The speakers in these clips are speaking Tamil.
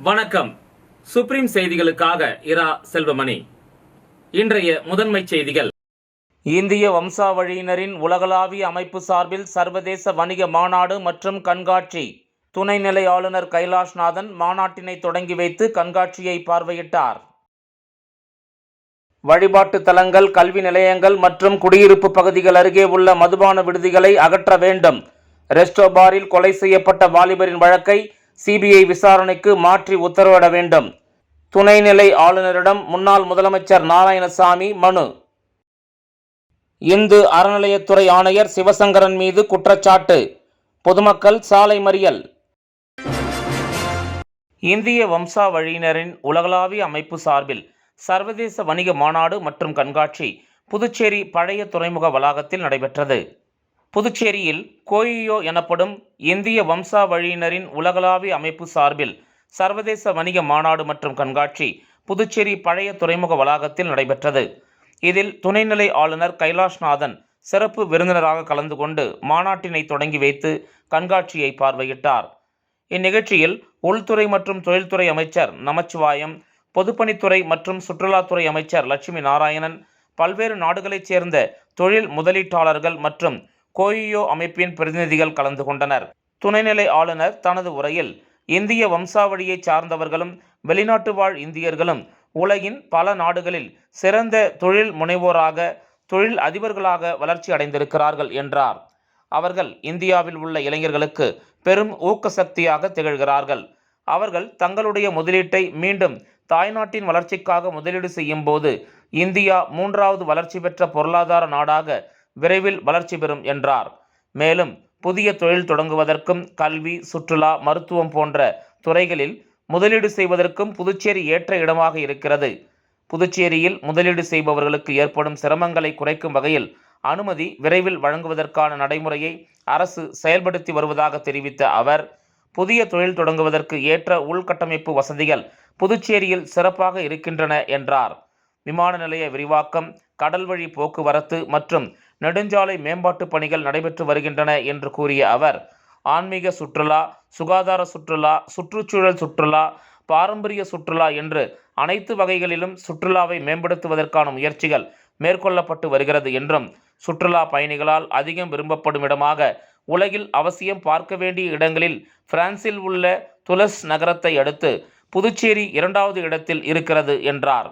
வணக்கம். சுப்ரீம் செய்திகளுக்காக இரா செல்வமணி. இன்றைய முதன்மை செய்திகள். இந்திய வம்சாவழியினரின் உலகளாவிய அமைப்பு சார்பில் சர்வதேச வணிக மாநாடு மற்றும் கண்காட்சி. துணைநிலை ஆளுநர் கைலாஷ்நாதன் மாநாட்டினை தொடங்கி வைத்து கண்காட்சியை பார்வையிட்டார். வழிபாட்டு தலங்கள், கல்வி நிலையங்கள் மற்றும் குடியிருப்பு பகுதிகள் அருகே உள்ள மதுபான விடுதிகளை அகற்ற வேண்டும். ரெஸ்டோ பாரில் கொலை செய்யப்பட்ட வாலிபரின் வழக்கை சிபிஐ விசாரணைக்கு மாற்றி உத்தரவிட வேண்டும். துணைநிலை ஆளுநரிடம் முன்னாள் முதலமைச்சர் நாராயணசாமி மனு. இந்து அறநிலையத்துறை ஆணையர் சிவசங்கரன் மீது குற்றச்சாட்டு. பொதுமக்கள் சாலை மறியல். இந்திய வம்சாவழியினரின் உலகளாவிய அமைப்பு சார்பில் சர்வதேச வணிக மாநாடு மற்றும் கண்காட்சி புதுச்சேரி பழைய துறைமுக வளாகத்தில் நடைபெற்றது. புதுச்சேரியில் கோயியோ எனப்படும் இந்திய வம்சாவழியினரின் உலகளாவிய அமைப்பு சார்பில் சர்வதேச வணிக மாநாடு மற்றும் கண்காட்சி புதுச்சேரி பழைய துறைமுக வளாகத்தில் நடைபெற்றது. இதில் துணைநிலை ஆளுநர் கைலாஷ்நாதன் சிறப்பு விருந்தினராக கலந்து கொண்டு மாநாட்டினை தொடங்கி வைத்து கண்காட்சியை பார்வையிட்டார். இந்நிகழ்ச்சியில் உள்துறை மற்றும் தொழில்துறை அமைச்சர் நமச்சிவாயம், பொதுப்பணித்துறை மற்றும் சுற்றுலாத்துறை அமைச்சர் லட்சுமி நாராயணன், பல்வேறு நாடுகளைச் சேர்ந்த தொழில் முதலீட்டாளர்கள் மற்றும் கோயியோ அமைப்பின் பிரதிநிதிகள் கலந்து கொண்டனர். துணைநிலை ஆளுநர் தனது உரையில் இந்திய வம்சாவழியை சார்ந்தவர்களும் வெளிநாட்டு வாழ் இந்தியர்களும் உலகின் பல நாடுகளில் சிறந்த தொழில் முனைவோராக, தொழில் அதிபர்களாக வளர்ச்சி அடைந்திருக்கிறார்கள் என்றார். அவர்கள் இந்தியாவில் உள்ள இளைஞர்களுக்கு பெரும் ஊக்க சக்தியாக திகழ்கிறார்கள். அவர்கள் தங்களுடைய முதலீட்டை மீண்டும் தாய்நாட்டின் வளர்ச்சிக்காக முதலீடு செய்யும் போது இந்தியா 3வது வளர்ச்சி பெற்ற பொருளாதார நாடாக விரைவில் வளர்ச்சி பெறும் என்றார். மேலும் புதிய தொழில் தொடங்குவதற்கும் கல்வி, சுற்றுலா, மருத்துவம் போன்ற துறைகளில் முதலீடு செய்வதற்கும் புதுச்சேரி ஏற்ற இடமாக இருக்கிறது. புதுச்சேரியில் முதலீடு செய்பவர்களுக்கு ஏற்படும் சிரமங்களை குறைக்கும் வகையில் அனுமதி விரைவில் வழங்குவதற்கான நடைமுறையை அரசு செயல்படுத்தி வருவதாக தெரிவித்த அவர், புதிய தொழில் தொடங்குவதற்கு ஏற்ற உள்கட்டமைப்பு வசதிகள் புதுச்சேரியில் சிறப்பாக இருக்கின்றன என்றார். விமான நிலைய விரிவாக்கம், கடல்வழி போக்குவரத்து மற்றும் நெடுஞ்சாலை மேம்பாட்டு பணிகள் நடைபெற்று வருகின்றன என்று கூறிய அவர், ஆன்மீக சுற்றுலா, சுகாதார சுற்றுலா, சுற்றுச்சூழல் சுற்றுலா, பாரம்பரிய சுற்றுலா என்று அனைத்து வகைகளிலும் சுற்றுலாவை மேம்படுத்துவதற்கான முயற்சிகள் மேற்கொள்ளப்பட்டு வருகிறது என்றும், சுற்றுலா பயணிகளால் அதிகம் விரும்பப்படும் இடமாக உலகில் அவசியம் பார்க்க வேண்டிய இடங்களில் பிரான்சில் உள்ள துலஸ் நகரத்தை அடுத்து புதுச்சேரி 2வது இடத்தில் இருக்கிறது என்றார்.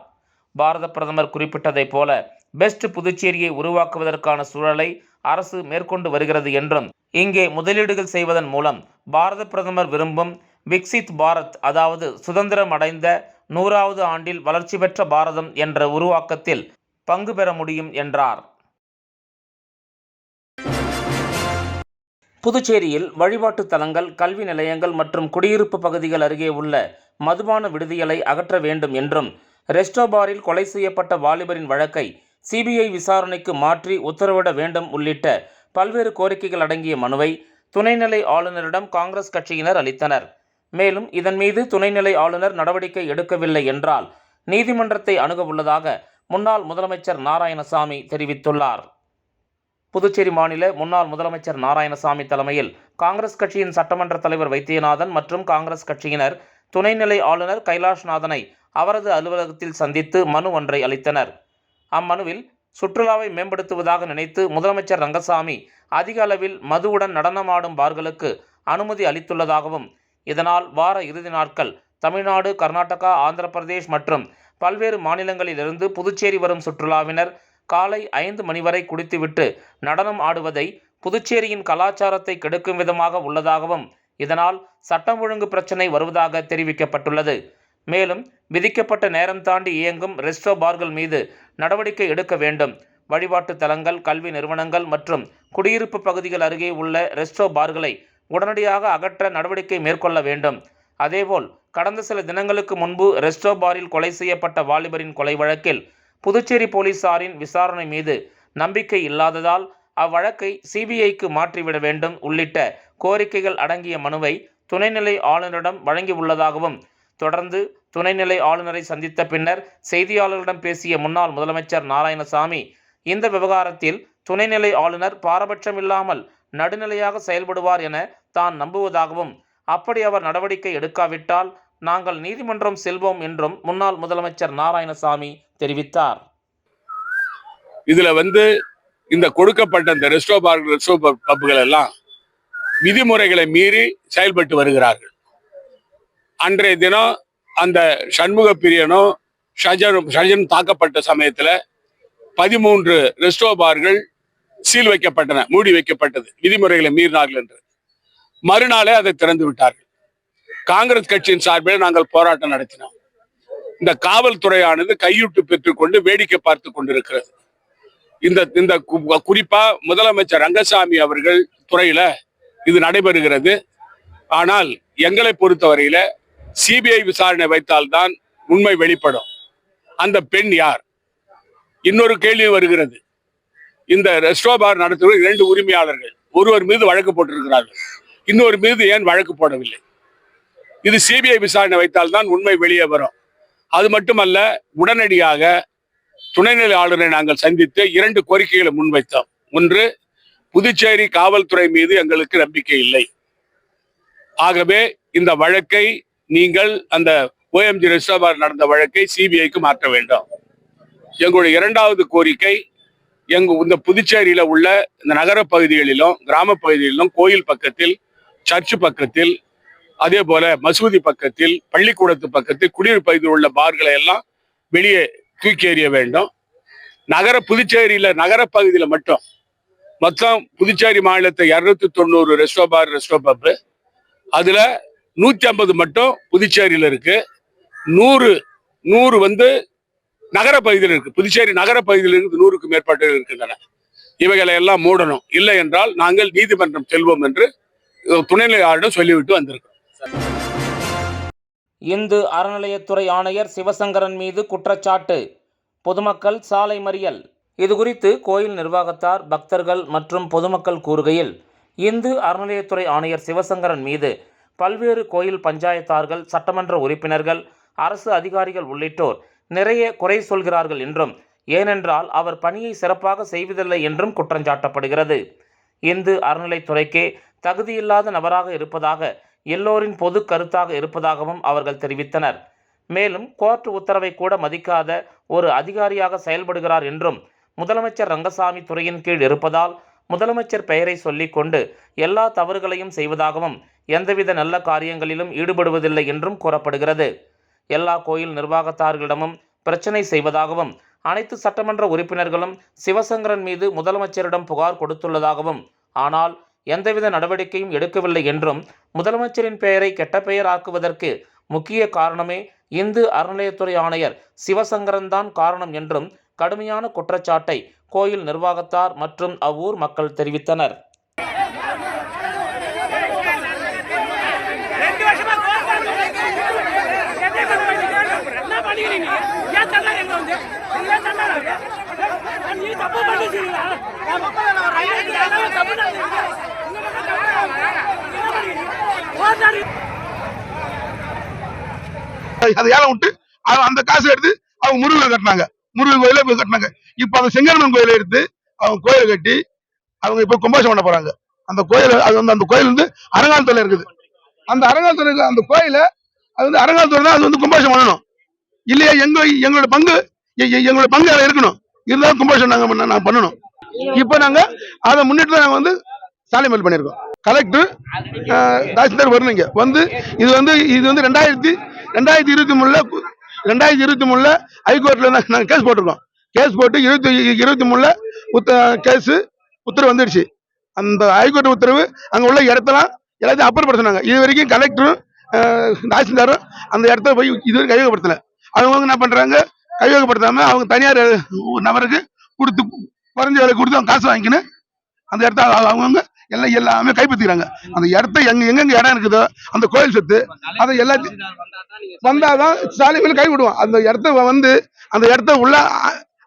பாரத பிரதமர் குறிப்பிட்டதைப் போல பெஸ்ட் புதுச்சேரியை உருவாக்குவதற்கான சூழலை அரசு மேற்கொண்டு வருகிறது என்றும், இங்கே முதலீடுகள் செய்வதன் மூலம் பாரத பிரதமர் விரும்பும் விக்சித் பாரத், அதாவது சுதந்திரம் அடைந்த 100வது ஆண்டில் வளர்ச்சி பெற்ற பாரதம் என்ற உருவாக்கத்தில் பங்கு பெற முடியும் என்றார். புதுச்சேரியில் வழிபாட்டு தலங்கள், கல்வி நிலையங்கள் மற்றும் குடியிருப்பு பகுதிகள் அருகே உள்ள மதுபான விடுதிகளை அகற்ற வேண்டும் என்றும், ரெஸ்டோ பாரில் கொலை செய்யப்பட்ட வாலிபரின் வழக்கை சிபிஐ விசாரணைக்கு மாற்றி உத்தரவிட வேண்டும் உள்ளிட்ட பல்வேறு கோரிக்கைகள் அடங்கிய மனுவை துணைநிலை ஆளுநரிடம் காங்கிரஸ் கட்சியினர் அளித்தனர். மேலும் இதன் மீது துணைநிலை ஆளுநர் நடவடிக்கை எடுக்கவில்லை என்றால் நீதிமன்றத்தை அணுக உள்ளதாக முன்னாள் முதலமைச்சர் நாராயணசாமி தெரிவித்துள்ளார். புதுச்சேரி மாநில முன்னாள் முதலமைச்சர் நாராயணசாமி தலைமையில் காங்கிரஸ் கட்சியின் சட்டமன்ற தலைவர் வைத்தியநாதன் மற்றும் காங்கிரஸ் கட்சியினர் துணைநிலை ஆளுநர் கைலாஷ்நாதனை அவரது அலுவலகத்தில் சந்தித்து மனு ஒன்றை அளித்தனர். அம்மனுவில் சுற்றுலாவை மேம்படுத்துவதாக நினைத்து முதலமைச்சர் ரங்கசாமி அதிக அளவில் மதுவுடன் நடனமாடும் பார்களுக்கு அனுமதி அளித்துள்ளதாகவும், இதனால் வார இறுதி நாட்கள் தமிழ்நாடு, கர்நாடகா, ஆந்திர பிரதேஷ் மற்றும் பல்வேறு மாநிலங்களிலிருந்து புதுச்சேரி வரும் சுற்றுலாவினர் காலை 5 மணி வரை குடித்துவிட்டு நடனம் ஆடுவதை புதுச்சேரியின் கலாச்சாரத்தை கெடுக்கும் விதமாக உள்ளதாகவும், இதனால் சட்டம் ஒழுங்கு பிரச்சினை வருவதாக தெரிவிக்கப்பட்டுள்ளது. மேலும் விதிக்கப்பட்ட நேரம் தாண்டி இயங்கும் ரெஸ்டோ பார்கள் மீது நடவடிக்கை எடுக்க வேண்டும். வழிபாட்டு தலங்கள், கல்வி நிறுவனங்கள் மற்றும் குடியிருப்பு பகுதிகள் அருகே உள்ள ரெஸ்டோ பார்களை உடனடியாக அகற்ற நடவடிக்கை மேற்கொள்ள வேண்டும். அதேபோல் கடந்த சில தினங்களுக்கு முன்பு ரெஸ்டோ பாரில் கொலை செய்யப்பட்ட வாலிபரின் கொலை வழக்கில் புதுச்சேரி போலீசாரின் விசாரணை மீது நம்பிக்கை இல்லாததால் அவ்வழக்கை சிபிஐக்கு மாற்றிவிட வேண்டும் உள்ளிட்ட கோரிக்கைகள் அடங்கிய மனுவை துணைநிலை ஆளுநரிடம் வழங்கியுள்ளதாகவும், தொடர்ந்து துணைநிலை ஆளுநரை சந்தித்த பின்னர் செய்தியாளர்களிடம் பேசிய முன்னாள் முதலமைச்சர் நாராயணசாமி, இந்த விவகாரத்தில் துணைநிலை ஆளுநர் பாரபட்சமில்லாமல் நடுநிலையாக செயல்படுவார் என தான் நம்புவதாகவும், அப்படி அவர் நடவடிக்கை எடுக்காவிட்டால் நாங்கள் நீதிமன்றம் செல்வோம் என்றும் முன்னாள் முதலமைச்சர் நாராயணசாமி தெரிவித்தார். இதுல இந்த கொடுக்கப்பட்ட இந்த ரெஸ்டோ பப்புகள் எல்லாம் விதிமுறைகளை மீறி செயல்பட்டு வருகிறார்கள். அன்றைய தினம் அந்த சண்முக பிரியனும் ஷஜனும் தாக்கப்பட்ட சமயத்துல 13 ரெஸ்டோ பார்கள் சீல் வைக்கப்பட்டன, மூடி வைக்கப்பட்டது, விதிமுறைகளை மீறினார்கள் என்று. மறுநாளே அதை திறந்து விட்டார்கள். காங்கிரஸ் கட்சியின் சார்பில் நாங்கள் போராட்டம் நடத்தினோம். இந்த காவல்துறையானது கையூட்டு பெற்றுக்கொண்டு வேடிக்கை பார்த்து கொண்டிருக்கிறது. இந்த குறிப்பா முதலமைச்சர் ரங்கசாமி அவர்கள் துறையில இது நடைபெறுகிறது. ஆனால் எங்களை பொறுத்தவரையில சிபிஐ விசாரணை வைத்தால்தான் உண்மை வெளிப்படும். அந்த பெண் யார்? இன்னொரு கேள்வி வருகிறது. இந்த ரெஸ்டோ பார் நடத்துகிற 2 உரிமையாளர்கள், ஒருவர் மீது வழக்கு போட்டிருக்கிறார்கள், இன்னொரு மீது ஏன் வழக்கு போடவில்லை? இது சிபிஐ விசாரணை வைத்தால்தான் உண்மை வெளியே வரும். அது மட்டுமல்ல, உடனடியாக துணைநிலை ஆளுநரை நாங்கள் சந்தித்து 2 கோரிக்கைகளை முன்வைத்தோம். ஒன்று, புதுச்சேரி காவல்துறை மீது எங்களுக்கு நம்பிக்கை இல்லை. ஆகவே இந்த வழக்கை நீங்கள் அந்த OMG ரெஸ்டோ பார் நடந்த வழக்கை சிபிஐக்கு மாற்ற வேண்டும். எங்களுடைய 2வது கோரிக்கை, இந்த புதுச்சேரியில உள்ள இந்த நகர பகுதிகளிலும் கிராம பகுதிகளிலும் கோயில் பக்கத்தில், சர்ச்சு பக்கத்தில், அதே போல மசூதி பக்கத்தில், பள்ளிக்கூடத்து பக்கத்தில், குடியிருப்பு பகுதியில் உள்ள பார்களை எல்லாம் வெளியே தூக்கி எறிய வேண்டும். புதுச்சேரியில நகர பகுதியில மட்டும் மொத்தம் புதுச்சேரி மாநிலத்தை 290 ரெஸ்டோ பப், அதுல 150 மட்டும் புதுச்சேரியில இருக்கு. 100 நகர பகுதியில் இருக்கு. புதுச்சேரி நகர பகுதியில் இருந்து 100க்கும் மேற்பட்ட இருக்கின்றன. இவைகளை எல்லாம் மூடணும். இல்லை என்றால் நாங்கள் நீதிமன்றம் செல்வோம் என்று துணைநிலை ஆளுநர் சொல்லிவிட்டு வந்திருக்கிறோம். இந்து அறநிலையத்துறை ஆணையர் சிவசங்கரன் மீது குற்றச்சாட்டு, பொதுமக்கள் சாலை மறியல். இதுகுறித்து கோயில் நிர்வாகத்தார், பக்தர்கள் மற்றும் பொதுமக்கள் கூறுகையில், இந்து அறநிலையத்துறை ஆணையர் சிவசங்கரன் மீது பல்வேறு கோயில் பஞ்சாயத்தார்கள், சட்டமன்ற உறுப்பினர்கள், அரசு அதிகாரிகள் உள்ளிட்டோர் நிறைய குறை சொல்கிறார்கள் என்றும், ஏனென்றால் அவர் பணியை சிறப்பாக செய்வதில்லை என்றும் குற்றஞ்சாட்டப்படுகிறது. இந்து அறநிலைத்துறைக்கே தகுதியில்லாத நபராக இருப்பதாக எல்லோரின் பொது கருத்தாக இருப்பதாகவும் அவர்கள் தெரிவித்தனர். மேலும் கோர்ட் உத்தரவை கூட மதிக்காத ஒரு அதிகாரியாக செயல்படுகிறார் என்றும், முதலமைச்சர் ரங்கசாமி துறையின் கீழ் இருப்பதால் முதலமைச்சர் பெயரை சொல்லிக் கொண்டு எல்லா தவறுகளையும் செய்வதாகவும், எந்தவித நல்ல காரியங்களிலும் ஈடுபடுவதில்லை என்றும் கூறப்படுகிறது. எல்லா கோயில் நிர்வாகத்தார்களிடமும் பிரச்சனை செய்வதாகவும், அனைத்து சட்டமன்ற உறுப்பினர்களும் சிவசங்கரன் மீது முதலமைச்சரிடம் புகார் கொடுத்துள்ளதாகவும், ஆனால் எந்தவித நடவடிக்கையும் எடுக்கவில்லை என்றும், முதலமைச்சரின் பெயரை கெட்ட பெயர் ஆக்குவதற்கு முக்கிய காரணமே இந்து அறநிலையத்துறை ஆணையர் சிவசங்கரன் தான் காரணம் என்றும் கடுமையான குற்றச்சாட்டை கோயில் நிர்வாகத்தார் மற்றும் அவ்வூர் மக்கள் தெரிவித்தனர். அதை ஏலம் விட்டு அந்த காசு எடுத்து அவங்க முருகன் கட்டினாங்க, முருகன் கோயில போய் கட்டினாங்க. இப்ப அந்த செங்கரமன் கோயிலை எடுத்து அவங்க கோயிலை கட்டி அவங்க இப்ப கும்பாசம் பண்ண போறாங்க. அந்த கோயில் அந்த கோயில் அரங்காலத்துல இருக்குது. அந்த அரங்காலத்துல அந்த கோயில அது அரங்காலத்துல தான் அது கும்பாசம் பண்ணணும். இல்லையா எங்களோட பங்கு இருக்கணும். இருந்தாலும் கும்பாசம் நாங்க பண்ணணும். இப்ப நாங்க அதை முன்னிட்டு நாங்க சாலை மேல் பண்ணிருக்கோம். கலெக்டர் தாசில்தார் வரணுங்க இது 2023 ஹைகோர்ட்ல நாங்க கேஸ் போட்டிருக்கோம். கேஸ் போட்டு 2023 கேஸ் உத்தரவு வந்துடுச்சு. அந்த ஹைகோர்ட் உத்தரவு அங்க உள்ள இடத்தெல்லாம் எல்லாத்தையும் அப்புறப்படுத்தினாங்க. இது வரைக்கும் கலெக்டரும் தாசில்தாரும் அந்த இடத்த போய் இதுவரை கையகப்படுத்தல. அவங்க என்ன பண்றாங்க, கையகப்படுத்தாம அவங்க தனியார் நபருக்கு கொடுத்து குறைஞ்ச விலை கொடுத்து அவங்க காசு வாங்கிக்கணும். அந்த இடத்த அவங்க எல்லாமே கைப்பற்றிக்கிறாங்க. அந்த இடத்த எங்கெங்க இடம் இருக்குதோ அந்த கோயில் சொத்து அதை எல்லாத்தையும் வந்தாதான் சாலை மேல கை விடுவோம். அந்த இடத்த உள்ள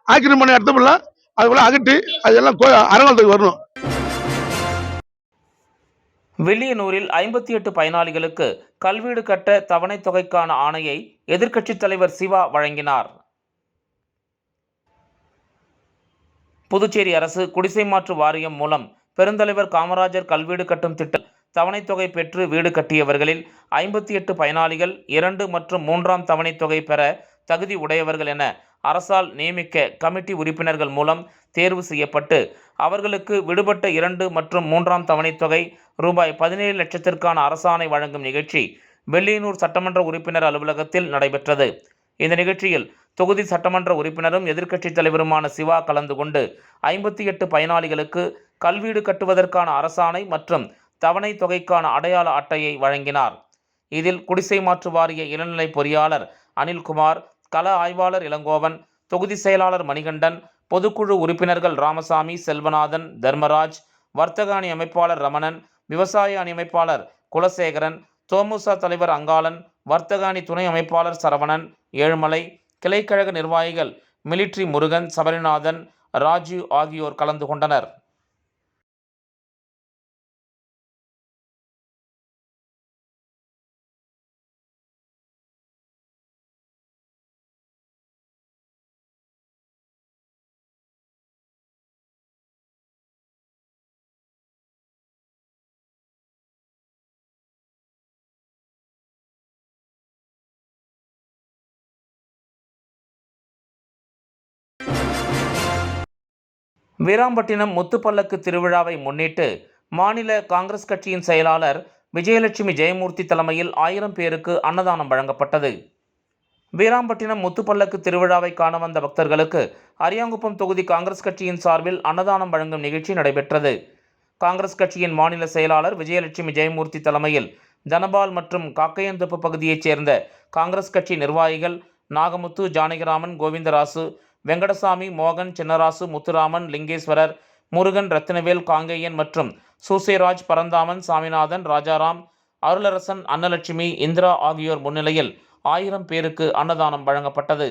ஆக்கிரமிப்பு பண்ண இடத்த உள்ள அதுக்குள்ள அகட்டி அதெல்லாம் அரங்காலத்துக்கு வரணும். வில்லியனூரில் 58 பயனாளிகளுக்கு கல்வீடு கட்ட தவணை தொகைக்கான ஆணையை எதிர்க்கட்சித் தலைவர் சிவா வழங்கினார். புதுச்சேரி அரசு குடிசை மாற்று வாரியம் மூலம் பெருந்தலைவர் காமராஜர் கல்வீடு கட்டும் திட்டம் தவணைத் தொகை பெற்று வீடு கட்டியவர்களில் 58 பயனாளிகள் 2 மற்றும் 3ஆம் தவணைத் தொகை பெற தகுதி உடையவர்கள் என அரசால் நியமிக்க கமிட்டி உறுப்பினர்கள் மூலம் தேர்வு செய்யப்பட்டு அவர்களுக்கு விடுபட்ட 2 மற்றும் 3ஆம் தவணைத் தொகை ரூபாய் 17 லட்சத்திற்கான அரசாணை வழங்கும் நிகழ்ச்சி வெள்ளியனூர் சட்டமன்ற உறுப்பினர் அலுவலகத்தில் நடைபெற்றது. இந்த நிகழ்ச்சியில் தொகுதி சட்டமன்ற உறுப்பினரும் எதிர்க்கட்சித் தலைவருமான சிவா கலந்து கொண்டு 58 பயனாளிகளுக்கு கல்வீடு கட்டுவதற்கான அரசாணை மற்றும் தவணை தொகைக்கான அடையாள அட்டையை வழங்கினார். இதில் குடிசை மாற்று வாரிய இளநிலை பொறியாளர் அனில்குமார், கள ஆய்வாளர் இளங்கோவன், தொகுதி செயலாளர் மணிகண்டன், பொதுக்குழு உறுப்பினர்கள் ராமசாமி, செல்வநாதன், தர்மராஜ், வர்த்தக அணி அமைப்பாளர் ரமணன், விவசாய அணி அமைப்பாளர் குலசேகரன், தோமுசா தலைவர் அங்காளன், வர்த்தக அணி துணை அமைப்பாளர் சரவணன், ஏழுமலை, கிளைக்கழக நிர்வாகிகள் மிலிட்ரி முருகன், சபரிநாதன், ராஜீவ் ஆகியோர் கலந்து கொண்டனர். வீராம்பட்டினம் முத்துப்பல்லக்கு திருவிழாவை முன்னிட்டு மாநில காங்கிரஸ் கட்சியின் செயலாளர் விஜயலட்சுமி ஜெயமூர்த்தி தலைமையில் 1000 பேருக்கு அன்னதானம் வழங்கப்பட்டது. வீராம்பட்டினம் முத்துப்பல்லக்கு திருவிழாவை காண வந்த பக்தர்களுக்கு அரியாங்குப்பம் தொகுதி காங்கிரஸ் கட்சியின் சார்பில் அன்னதானம் வழங்கும் நிகழ்ச்சி நடைபெற்றது. காங்கிரஸ் கட்சியின் மாநில செயலாளர் விஜயலட்சுமி ஜெயமூர்த்தி தலைமையில் தனபால் மற்றும் காக்கையந்தோப்பு பகுதியைச் சேர்ந்த காங்கிரஸ் கட்சி நிர்வாகிகள் நாகமுத்து, ஜானகிராமன், கோவிந்தராசு, வெங்கடசாமி, மோகன், சின்னராசு, முத்துராமன், லிங்கேஸ்வரர், முருகன், ரத்தினவேல், காங்கேயன் மற்றும் சூசேராஜ், பரந்தாமன், சாமிநாதன், ராஜாராம், அருளரசன், அன்னலட்சுமி, இந்திரா ஆகியோர் முன்னிலையில் 1000 பேருக்கு அன்னதானம் வழங்கப்பட்டது.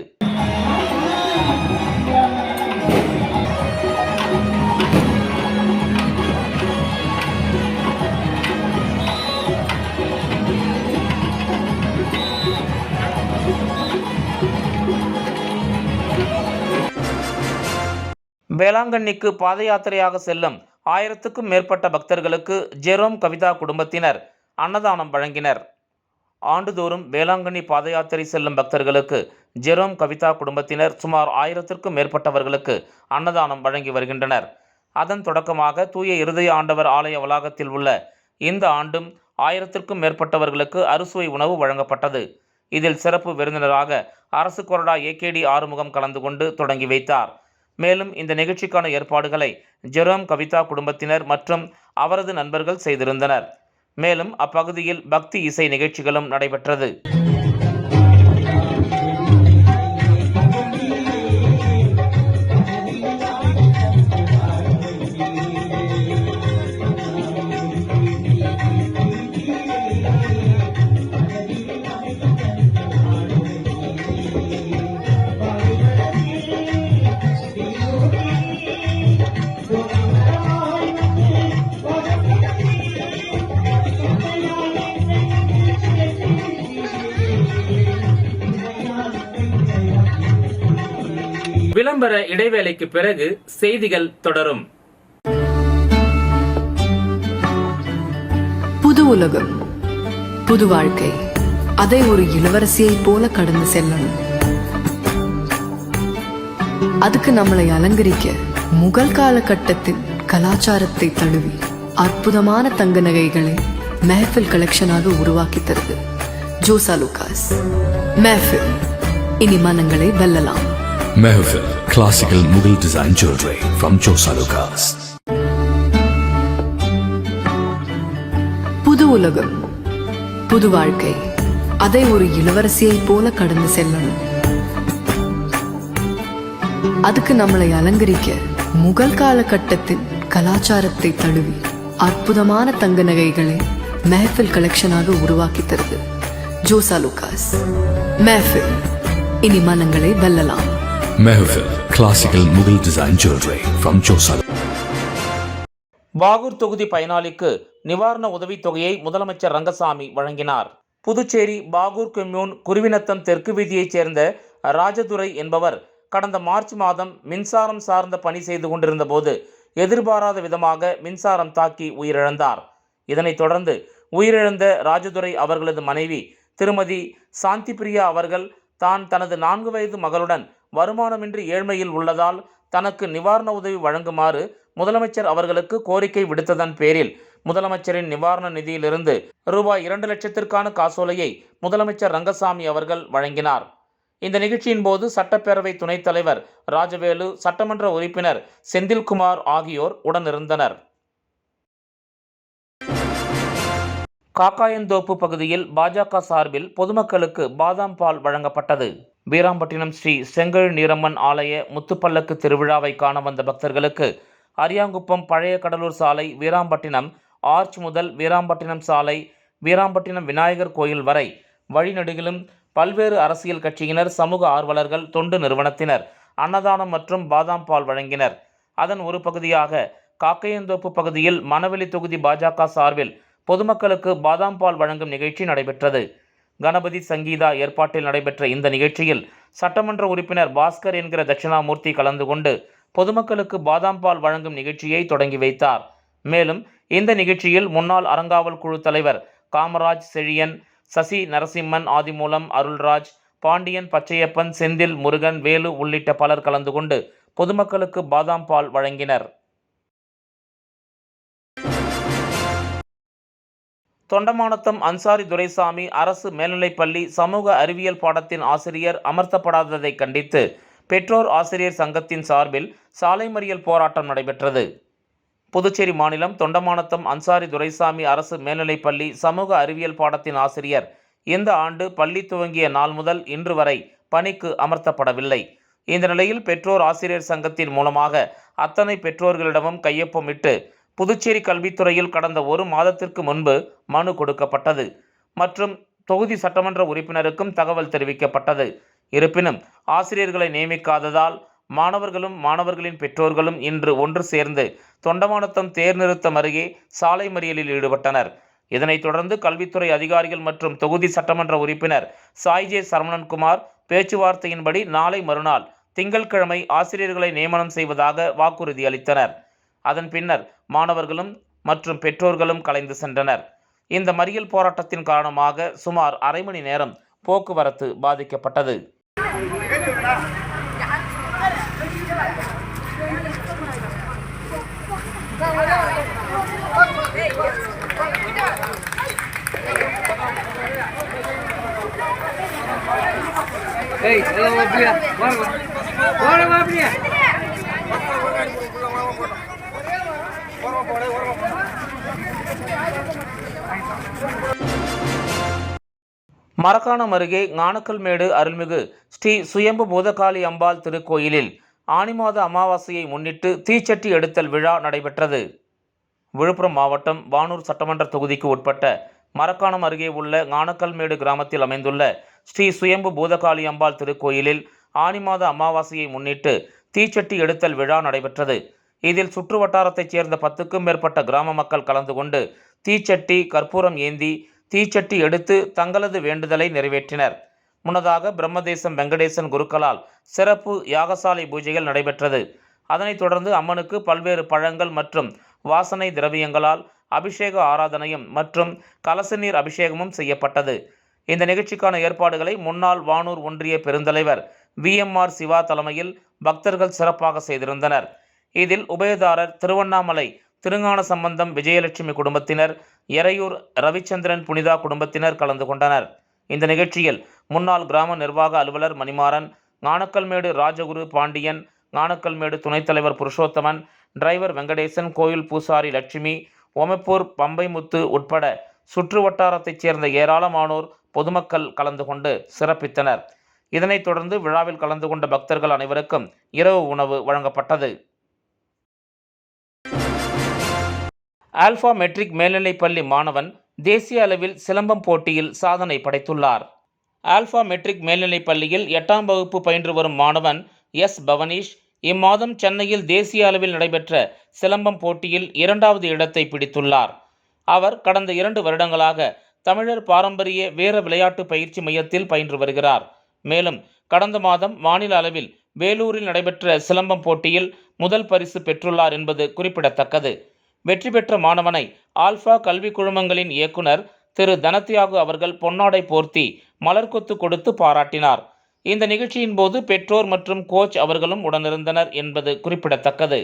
வேளாங்கண்ணிக்கு பாத யாத்திரையாக செல்லும் 1000க்கும் மேற்பட்ட பக்தர்களுக்கு ஜெரோம் கவிதா குடும்பத்தினர் அன்னதானம் வழங்கினர். ஆண்டுதோறும் வேளாங்கண்ணி பாத யாத்திரை செல்லும் பக்தர்களுக்கு ஜெரோம் கவிதா குடும்பத்தினர் சுமார் 1000க்கும் மேற்பட்டவர்களுக்கு அன்னதானம் வழங்கி வருகின்றனர். அதன் தொடக்கமாக தூய இருதய ஆண்டவர் ஆலய வளாகத்தில் உள்ள இந்த ஆண்டும் 1000க்கும் மேற்பட்டவர்களுக்கு அறுசுவை உணவு வழங்கப்பட்டது. இதில் சிறப்பு விருந்தினராக அரசு கொறடா ஏகேடி ஆறுமுகம் கலந்து கொண்டு தொடங்கி வைத்தார். மேலும் இந்த நிகழ்ச்சிக்கான ஏற்பாடுகளை ஜெரோம் கவிதா குடும்பத்தினர் மற்றும் அவரது நண்பர்கள் செய்திருந்தனர். மேலும் அப்பகுதியில் பக்தி இசை நிகழ்ச்சிகளும் நடைபெற்றது. விளம்பர இடைவேளைக்கு பிறகு செய்திகள் தொடரும். புது உலகம், புது வாழ்க்கை, அதை ஒரு இளவரசியைப் போல கடந்து செல்லணும். அதுக்கு நம்மளை அலங்கரிக்க முகல் காலகட்டத்தின் கலாச்சாரத்தை தழுவி அற்புதமான தங்க நகைகளை மெஹஃபில் கலெக்ஷனாக உருவாக்கி தருது ஜோசா லூகாஸ். மெஹஃபில், இனி மனங்களை வெல்லலாம். Mehfil, classical Mughal design jewelry from Josa Lucas. புது உலகம், புது வாழ்க்கை, அதை ஒரு இளவரசியைப் போல கடந்து செல்லணும். அதுக்கு நம்மளை அலங்கரிக்க முகல் காலகட்டத்தின் கலாச்சாரத்தை தழுவி அற்புதமான தங்க நகைகளை மெஹஃபில் கலெக்ஷனாக உருவாக்கி தருது ஜோசா லூகாஸ். மெஹஃபில், இனி மனங்களை வெல்லலாம். Mehfil, classical Mughal design jewelry from Josa. Bahour தொகுதி பயனாளிக்கு நிவாரண உதவித் தொகையை முதலமைச்சர் ரங்கசாமி வழங்கினார். புதுச்சேரி பாகூர் கொம்யூன் குருவிநத்தம் தெற்கு வீதியைச் சேர்ந்த ராஜதுரை என்பவர் கடந்த மார்ச் மாதம் மின்சாரம் சார்ந்த பணி செய்து கொண்டிருந்த போது எதிர்பாராத விதமாக மின்சாரம் தாக்கி உயிரிழந்தார். இதனைத் தொடர்ந்து உயிரிழந்த ராஜதுரை அவர்களது மனைவி திருமதி சாந்தி பிரியா அவர்கள் தான் தனது 4 வயது மகளுடன் வருமானமின்றி ஏழ்மையில் உள்ளதால் தனக்கு நிவாரண உதவி வழங்குமாறு முதலமைச்சர் அவர்களுக்கு கோரிக்கை விடுத்ததன் பேரில் முதலமைச்சரின் நிவாரண நிதியிலிருந்து ரூபாய் 2 லட்சத்திற்கான காசோலையை முதலமைச்சர் ரங்கசாமி அவர்கள் வழங்கினார். இந்த நிகழ்ச்சியின் போது சட்டப்பேரவை துணைத் தலைவர் ராஜவேலு, சட்டமன்ற உறுப்பினர் செந்தில்குமார் ஆகியோர் உடனிருந்தனர். காக்காயந்தோப்பு பகுதியில் பாஜக சார்பில் பொதுமக்களுக்கு பாதாம் பால் வழங்கப்பட்டது. வீராம்பட்டினம் ஸ்ரீ செங்கழ் நீரம்மன் ஆலய முத்துப்பல்லக்கு திருவிழாவை காண வந்த பக்தர்களுக்கு அரியாங்குப்பம் பழைய கடலூர் சாலை, வீராம்பட்டினம் ஆர்ச் முதல் வீராம்பட்டினம் சாலை, வீராம்பட்டினம் விநாயகர் கோயில் வரை வழிநெடுகிலும் பல்வேறு அரசியல் கட்சியினர், சமூக ஆர்வலர்கள், தொண்டு நிறுவனத்தினர் அன்னதானம் மற்றும் பாதாம் பால் வழங்கினர். அதன் ஒரு பகுதியாக காக்கையந்தோப்பு பகுதியில் மணவெளி தொகுதி பாஜக சார்பில் பொதுமக்களுக்கு பாதாம் பால் வழங்கும் நிகழ்ச்சி நடைபெற்றது. கணபதி சங்கீதா ஏற்பாட்டில் நடைபெற்ற இந்த நிகழ்ச்சியில் சட்டமன்ற உறுப்பினர் பாஸ்கர் என்கிற தட்சிணாமூர்த்தி கலந்து கொண்டு பொதுமக்களுக்கு பாதாம் பால் வழங்கும் நிகழ்ச்சியை தொடங்கி வைத்தார். மேலும் இந்த நிகழ்ச்சியில் முன்னாள் அறங்காவல் குழு தலைவர் காமராஜ், செழியன், சசி நரசிம்மன், ஆதிமூலம், அருள்ராஜ், பாண்டியன், பச்சையப்பன், செந்தில், முருகன், வேலு உள்ளிட்ட பலர் கலந்து கொண்டு பொதுமக்களுக்கு பாதாம் பால் வழங்கினர். தொண்டமானத்தம் அன்சாரி துரைசாமி அரசு மேல்நிலைப்பள்ளி சமூக அறிவியல் பாடத்தின் ஆசிரியர் அமர்த்தப்படாததை கண்டித்து பெற்றோர் ஆசிரியர் சங்கத்தின் சார்பில் சாலை மறியல் போராட்டம் நடைபெற்றது. புதுச்சேரி மாநிலம் தொண்டமானத்தம் அன்சாரி துரைசாமி அரசு மேல்நிலைப்பள்ளி சமூக அறிவியல் பாடத்தின் ஆசிரியர் இந்த ஆண்டு பள்ளி துவங்கிய நாள் முதல் இன்று வரை பணிக்கு அமர்த்தப்படவில்லை. இந்த நிலையில் பெற்றோர் ஆசிரியர் சங்கத்தின் மூலமாக அத்தனை பெற்றோர்களிடமும் கையொப்பமிட்டு புதுச்சேரி கல்வித்துறையில் கடந்த 1 மாதத்திற்கு முன்பு மனு கொடுக்கப்பட்டது மற்றும் தொகுதி சட்டமன்ற உறுப்பினருக்கும் தகவல் தெரிவிக்கப்பட்டது. இருப்பினும் ஆசிரியர்களை நியமிக்காததால் மாணவர்களும் மாணவர்களின் பெற்றோர்களும் இன்று ஒன்று சேர்ந்து தொண்டமானத்தம் தேர்நிறுத்தம் அருகே சாலை மறியலில் ஈடுபட்டனர். இதனைத் தொடர்ந்து கல்வித்துறை அதிகாரிகள் மற்றும் தொகுதி சட்டமன்ற உறுப்பினர் சாய்ஜே சரவணன்குமார் பேச்சுவார்த்தையின்படி நாளை மறுநாள் திங்கட்கிழமை ஆசிரியர்களை நியமனம் செய்வதாக வாக்குறுதி அளித்தனர். அதன் பின்னர் மாணவர்களும் மற்றும் பெற்றோர்களும் கலைந்து சென்றனர். இந்த மறியல் போராட்டத்தின் காரணமாக சுமார் அரை மணி நேரம் போக்குவரத்து பாதிக்கப்பட்டது. மரக்காணம் அருகே ஞானக்கல்மேடு அருள்மிகு ஸ்ரீ சுயம்பு பூதகாளி அம்பாள் திருக்கோயிலில் ஆனி மாத அமாவாசையை முன்னிட்டு தீச்சட்டி எடுத்தல் விழா நடைபெற்றது. விழுப்புரம் மாவட்டம் வானூர் சட்டமன்ற தொகுதிக்கு உட்பட்ட மரக்காணம் அருகே உள்ள ஞானக்கல்மேடு கிராமத்தில் அமைந்துள்ள ஸ்ரீ சுயம்பு பூதகாளி அம்பாள் திருக்கோயிலில் ஆனி மாத அமாவாசையை முன்னிட்டு தீச்சட்டி எடுத்தல் விழா நடைபெற்றது. இதில் சுற்று வட்டாரத்தைச் சேர்ந்த 10க்கும் மேற்பட்ட கிராம மக்கள் கலந்து கொண்டு தீச்சட்டி, கற்பூரம் ஏந்தி தீச்சட்டி எடுத்து தங்களது வேண்டுதலை நிறைவேற்றினர். முன்னதாக பிரம்மதேசம் வெங்கடேசன் குருக்களால் சிறப்பு யாகசாலை பூஜைகள் நடைபெற்றது. அதனைத் தொடர்ந்து அம்மனுக்கு பல்வேறு பழங்கள் மற்றும் வாசனை திரவியங்களால் அபிஷேக ஆராதனையும் மற்றும் கலச நீர் அபிஷேகமும் செய்யப்பட்டது. இந்த நிகழ்ச்சிக்கான ஏற்பாடுகளை முன்னாள் வானூர் ஒன்றிய பெருந்தலைவர் VMR சிவா தலைமையில் பக்தர்கள் சிறப்பாக செய்திருந்தனர். இதில் உபயதாரர் திருவண்ணாமலை திருஞான சம்பந்தம் விஜயலட்சுமி குடும்பத்தினர், எறையூர் ரவிச்சந்திரன் புனிதா குடும்பத்தினர் கலந்து கொண்டனர். இந்த நிகழ்ச்சியில் முன்னாள் கிராம நிர்வாக அலுவலர் மணிமாறன், ஞானக்கல்மேடு ராஜகுரு பாண்டியன், ஞானக்கல்மேடு துணைத் தலைவர் புருஷோத்தமன், டிரைவர் வெங்கடேசன், கோயில் பூசாரி லட்சுமி, ஒமப்பூர் பம்பைமுத்து உட்பட சுற்று வட்டாரத்தைச் சேர்ந்த ஏராளமானோர் பொதுமக்கள் கலந்து கொண்டு சிறப்பித்தனர். இதனைத் தொடர்ந்து விழாவில் கலந்து கொண்ட பக்தர்கள் அனைவருக்கும் இரவு உணவு வழங்கப்பட்டது. ஆல்பா மெட்ரிக் மேல்நிலைப்பள்ளி மாணவன் தேசிய அளவில் சிலம்பம் போட்டியில் சாதனை படைத்துள்ளார். ஆல்பா மெட்ரிக் மேல்நிலைப்பள்ளியில் 8ஆம் வகுப்பு பயின்று வரும் மாணவன் S. பவனீஷ் இம்மாதம் சென்னையில் தேசிய அளவில் நடைபெற்ற சிலம்பம் போட்டியில் 2வது இடத்தை பிடித்துள்ளார். அவர் கடந்த 2 வருடங்களாக தமிழர் பாரம்பரிய வீர விளையாட்டு பயிற்சி மையத்தில் பயின்று வருகிறார். மேலும் கடந்த மாதம் மாநில அளவில் வேலூரில் நடைபெற்ற சிலம்பம் போட்டியில் முதல் பரிசு பெற்றுள்ளார் என்பது குறிப்பிடத்தக்கது. வெற்றி பெற்ற மாணவனை ஆல்பா கல்வி குழுமங்களின் இயக்குனர் திரு தனத்யாகு அவர்கள் பொன்னாடை போர்த்தி மலர்கொத்து கொடுத்து பாராட்டினார். இந்த நிகழ்ச்சியின் போது பெற்றோர் மற்றும் கோச் அவர்களும் உடனிருந்தனர் என்பது குறிப்பிடத்தக்கது.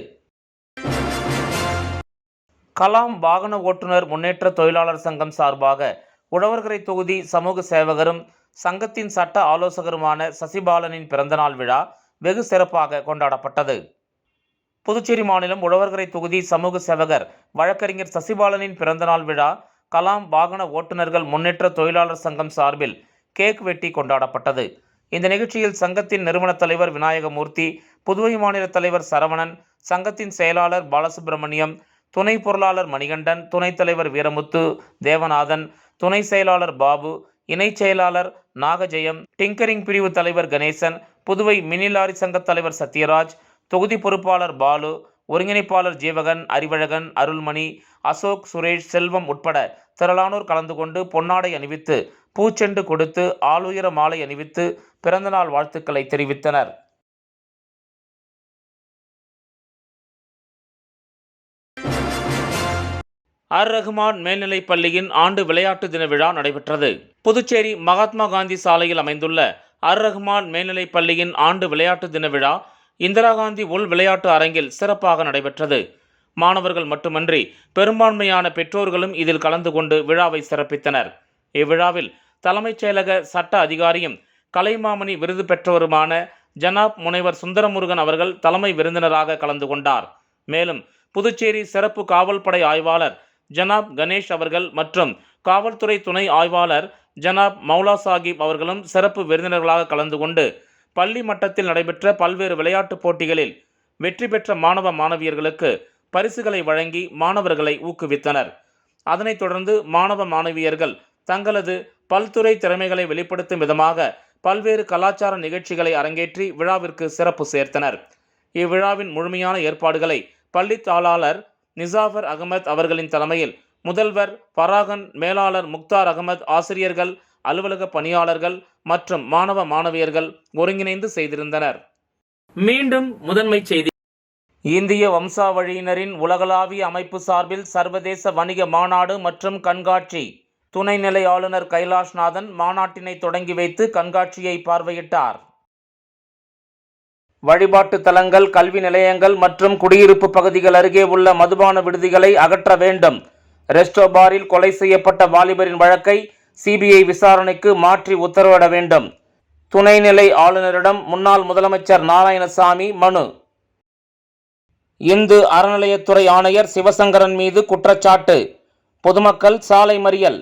கலாம் வாகன ஓட்டுநர் முன்னேற்ற தொழிலாளர் சங்கம் சார்பாக உழவர்கரை தொகுதி சமூக சேவகரும் சங்கத்தின் சட்ட ஆலோசகருமான சசிபாலனின் பிறந்தநாள் விழா வெகு சிறப்பாக கொண்டாடப்பட்டது. புதுச்சேரி மாநிலம் உழவர்கரை தொகுதி சமூக சேவகர் வழக்கறிஞர் சசிபாலனின் பிறந்தநாள் விழா கலாம் வாகன ஓட்டுநர்கள் முன்னேற்ற தொழிலாளர் சங்கம் சார்பில் கேக் வெட்டி கொண்டாடப்பட்டது. இந்த நிகழ்ச்சியில் சங்கத்தின் நிறுவன தலைவர் விநாயகமூர்த்தி, புதுவை மாநில தலைவர் சரவணன், சங்கத்தின் செயலாளர் பாலசுப்பிரமணியம், துணை பொருளாளர் மணிகண்டன், துணைத் தலைவர் வீரமுத்து தேவநாதன், துணை செயலாளர் பாபு, இணைச் செயலாளர் நாகஜெயம், டிங்கரிங் பிரிவு தலைவர் கணேசன், புதுவை மினி லாரி சங்க தலைவர் சத்யராஜ், தொகுதி பொறுப்பாளர் பாலு, ஒருங்கிணைப்பாளர் ஜீவகன், அறிவழகன், அருள்மணி, அசோக், சுரேஷ், செல்வம் உட்பட திரளானோர் கலந்து கொண்டு பொன்னாடை அணிவித்து பூச்செண்டு கொடுத்து ஆளுயர மாலை அணிவித்து பிறந்தநாள் வாழ்த்துக்களை தெரிவித்தனர். ஆர் ரஹ்மான் மேல்நிலைப் பள்ளியின் ஆண்டு விளையாட்டு தின விழா நடைபெற்றது. புதுச்சேரி மகாத்மா காந்தி சாலையில் அமைந்துள்ள ஆர் ரஹ்மான் மேல்நிலைப் பள்ளியின் ஆண்டு விளையாட்டு தின விழா இந்திரா காந்தி உள் விளையாட்டு அரங்கில் சிறப்பாக நடைபெற்றது. மாணவர்கள் மட்டுமன்றி பெரும்பான்மையான பெற்றோர்களும் இதில் கலந்து கொண்டு விழாவை சிறப்பித்தனர். இவ்விழாவில் தலைமைச் செயலக சட்ட அதிகாரியும் கலைமாமணி விருது பெற்றவருமான ஜனாப் முனைவர் சுந்தரமுருகன் அவர்கள் தலைமை விருந்தினராக கலந்து கொண்டார். மேலும் புதுச்சேரி சிறப்பு காவல்படை ஆய்வாளர் ஜனாப் கணேஷ் அவர்கள் மற்றும் காவல்துறை துணை ஆய்வாளர் ஜனாப் மௌலா சாஹிப் அவர்களும் சிறப்பு விருந்தினர்களாக கலந்து கொண்டு பள்ளி மட்டத்தில் நடைபெற்ற பல்வேறு விளையாட்டுப் போட்டிகளில் வெற்றி பெற்ற மாணவ மாணவியர்களுக்கு பரிசுகளை வழங்கி மாணவர்களை ஊக்குவித்தனர். அதனைத் தொடர்ந்து மாணவ மாணவியர்கள் தங்களது பல்துறை திறமைகளை வெளிப்படுத்தும் விதமாக பல்வேறு கலாச்சார நிகழ்ச்சிகளை அரங்கேற்றி விழாவிற்கு சிறப்பு சேர்த்தனர். இவ்விழாவின் முழுமையான ஏற்பாடுகளை பள்ளி தாளாளர் நிசாஃபர் அகமது அவர்களின் தலைமையில் முதல்வர் பராகன், மேலாளர் முக்தார் அகமது, ஆசிரியர்கள், அலுவலக பணியாளர்கள் மற்றும் மாணவ மாணவியர்கள் ஒருங்கிணைந்து செய்திருந்தனர். மீண்டும் முதன்மை செய்தி. இந்திய வம்சாவழியினரின் உலகளாவிய அமைப்பு சார்பில் சர்வதேச வணிக மாநாடு மற்றும் கண்காட்சி. துணைநிலை ஆளுநர் கைலாஷ்நாதன் மாநாட்டினை தொடங்கி வைத்து கண்காட்சியை பார்வையிட்டார். வழிபாட்டு தலங்கள், கல்வி நிலையங்கள் மற்றும் குடியிருப்பு பகுதிகள் அருகே உள்ள மதுபான விடுதிகளை அகற்ற வேண்டும். ரெஸ்டோ பாரில் கொலை செய்யப்பட்ட வாலிபரின் வழக்கை சிபிஐ விசாரணைக்கு மாற்றி உத்தரவிட வேண்டும். துணைநிலை ஆளுநரிடம் முன்னாள் முதலமைச்சர் நாராயணசாமி மனு. இந்து அறநிலையத்துறை ஆணையர் சிவசங்கரன் மீது குற்றச்சாட்டு. பொதுமக்கள் சாலை மறியல்.